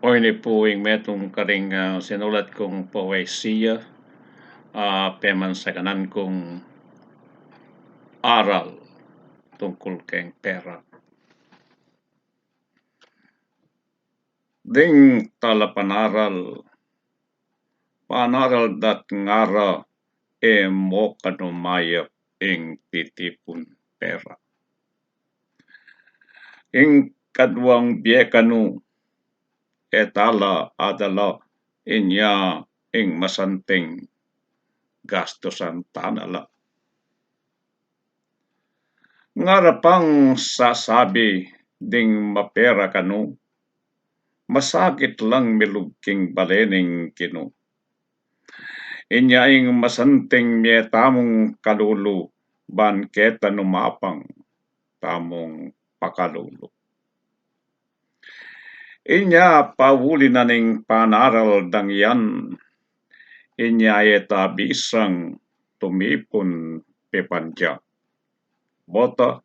O ini puing metong karing sinulat kong poesiya peman sa kanan kong Aral Tungkul Keng Pera. Ding Talapanaral panaral dat Ngara mo kanu mayap ing titipun pera. Ing kaduang kanu adala Inya ing masanting gastusan tanala. Ngara pang sasabi ding mapera kanu, masakit lang milub king bale ning Ginu. Inya ing masanting tamung kalulu keta numabang tamung pakalulu. Inya pauli na ning panaral dangyan, Inya bisang tumipun pibandian. Pota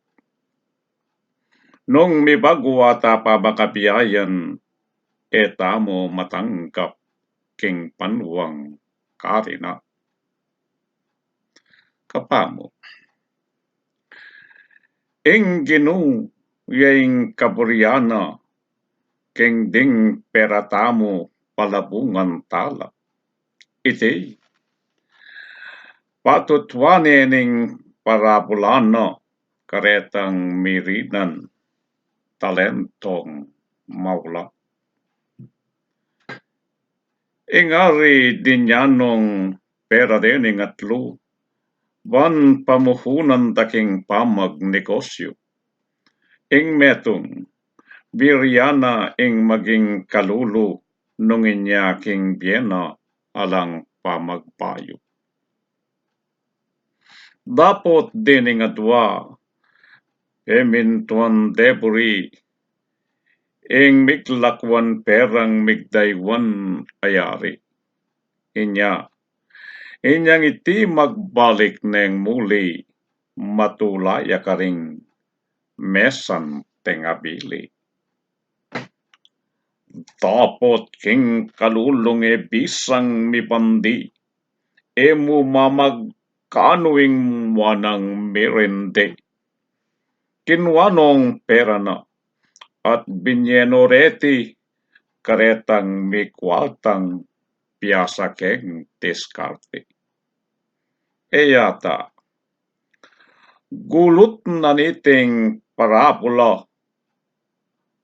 nung mibagwa tapabakabiyayan mo matanggap king Banuang Ka-arian. Kapamo ing Ginu yaing kaburiana king ding pera tamo palabungan tala. Iti patutwane ning parabulana karetang mirinan talentong maula. Ingari dinyanong pera dening atlu wan pamuhunan taking pamag negosyo. Ing metong biryana ing maging kalulu nung Inya king Biena alang pamagpayo. Dapot dining adwa emintuan deburi ing miglakwan perang migdaywan ayari. Inyang iti magbalik neng muli matulaya karing mesan tengabili. Dapot king kalulong bisang mipandi emu mamagkanuing wanang merende. Kinwanong pera na at binyenoreti karetang mikwatang piyasa keng diskarte. Eyata gulut na niting parabula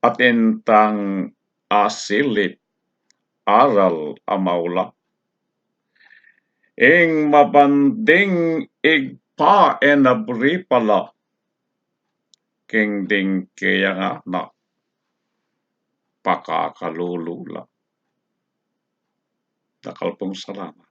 at entang asilip aral amaula. Ing mabanding igpa enabripala king ding kaya na pakalulu. Dakalpong salamat.